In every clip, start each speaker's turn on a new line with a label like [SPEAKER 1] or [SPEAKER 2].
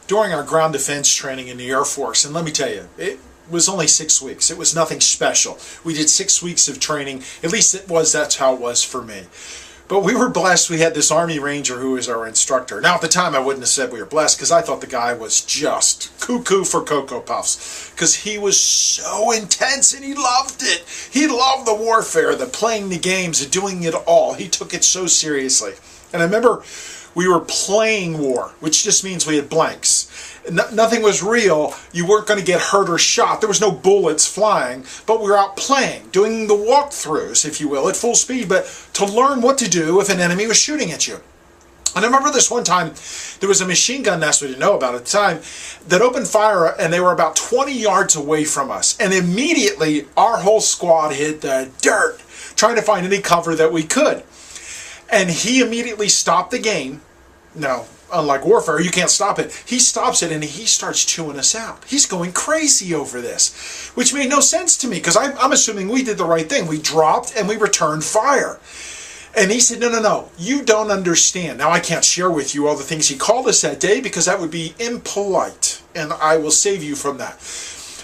[SPEAKER 1] during our ground defense training in the Air Force, and let me tell you, it was only 6 weeks. It was nothing special. We did 6 weeks of training. At least that's how it was for me. But we were blessed. We had this Army Ranger who was our instructor. Now, at the time, I wouldn't have said we were blessed because I thought the guy was just cuckoo for Cocoa Puffs because he was so intense and he loved it. He loved the warfare, the playing the games, the doing it all. He took it so seriously. And I remember we were playing war, which just means we had blanks. Nothing was real. You weren't going to get hurt or shot. There was no bullets flying, but we were out playing, doing the walkthroughs, if you will, at full speed, but to learn what to do if an enemy was shooting at you. And I remember this one time, there was a machine gun nest we didn't know about at the time that opened fire, and they were about 20 yards away from us. And immediately, our whole squad hit the dirt, trying to find any cover that we could. And he immediately stopped the game. Now, unlike warfare, you can't stop it. He stops it and he starts chewing us out. He's going crazy over this, which made no sense to me because I'm assuming we did the right thing. We dropped and we returned fire. And he said, no, you don't understand. Now, I can't share with you all the things he called us that day because that would be impolite, and I will save you from that.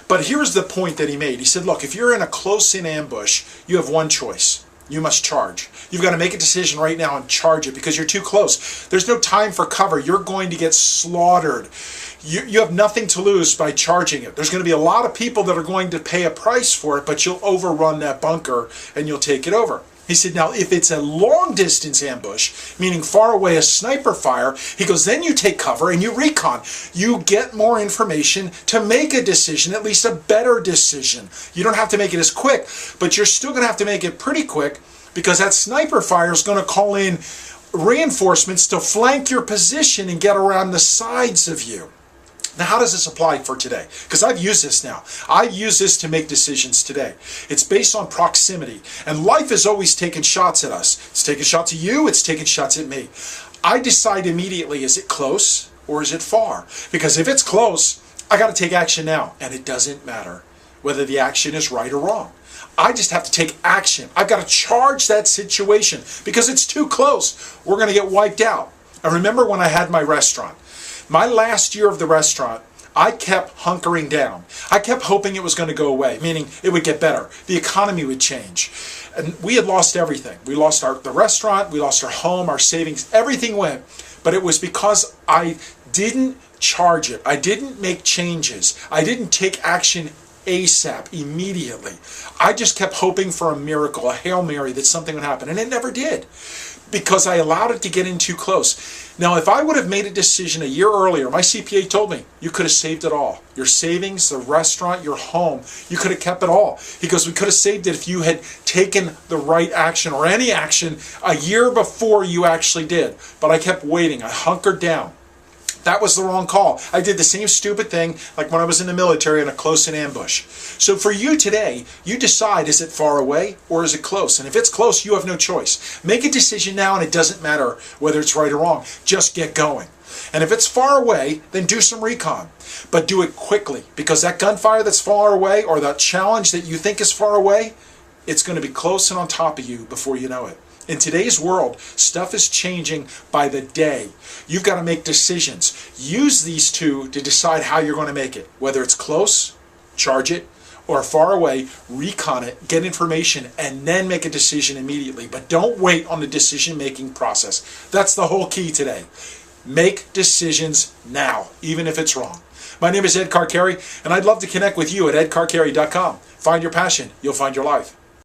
[SPEAKER 1] But here's the point that he made. He said, look, if you're in a close-in ambush, you have one choice. You must charge. You've got to make a decision right now and charge it because you're too close. There's no time for cover. You're going to get slaughtered. You have nothing to lose by charging it. There's going to be a lot of people that are going to pay a price for it, but you'll overrun that bunker and you'll take it over. He said, now, if it's a long-distance ambush, meaning far away, a sniper fire, he goes, then you take cover and you recon. You get more information to make a decision, at least a better decision. You don't have to make it as quick, but you're still going to have to make it pretty quick because that sniper fire is going to call in reinforcements to flank your position and get around the sides of you. Now, how does this apply for today? Because I've used this now. I use this to make decisions today. It's based on proximity. And life is always taking shots at us. It's taking shots at you. It's taking shots at me. I decide immediately, is it close or is it far? Because if it's close, I got to take action now. And it doesn't matter whether the action is right or wrong. I just have to take action. I've got to charge that situation because it's too close. We're going to get wiped out. I remember when I had my restaurant. My last year of the restaurant, I kept hunkering down. I kept hoping it was going to go away, meaning it would get better. The economy would change. And we had lost everything. We lost the restaurant, we lost our home, our savings, everything went. But it was because I didn't charge it. I didn't make changes. I didn't take action ASAP, immediately. I just kept hoping for a miracle, a Hail Mary, that something would happen. And it never did because I allowed it to get in too close. Now, if I would have made a decision a year earlier, my CPA told me, you could have saved it all. Your savings, the restaurant, your home, you could have kept it all. He goes, we could have saved it if you had taken the right action or any action a year before you actually did. But I kept waiting. I hunkered down. That was the wrong call. I did the same stupid thing like when I was in the military in a close-in ambush. So for you today, you decide, is it far away or is it close? And if it's close, you have no choice. Make a decision now and it doesn't matter whether it's right or wrong. Just get going. And if it's far away, then do some recon. But do it quickly because that gunfire that's far away or that challenge that you think is far away, it's going to be close and on top of you before you know it. In today's world, stuff is changing by the day. You've got to make decisions. Use these two to decide how you're going to make it. Whether it's close, charge it, or far away, recon it, get information, and then make a decision immediately. But don't wait on the decision-making process. That's the whole key today. Make decisions now, even if it's wrong. My name is Ed Carcarey, and I'd love to connect with you at edcarcarey.com. Find your passion. You'll find your life.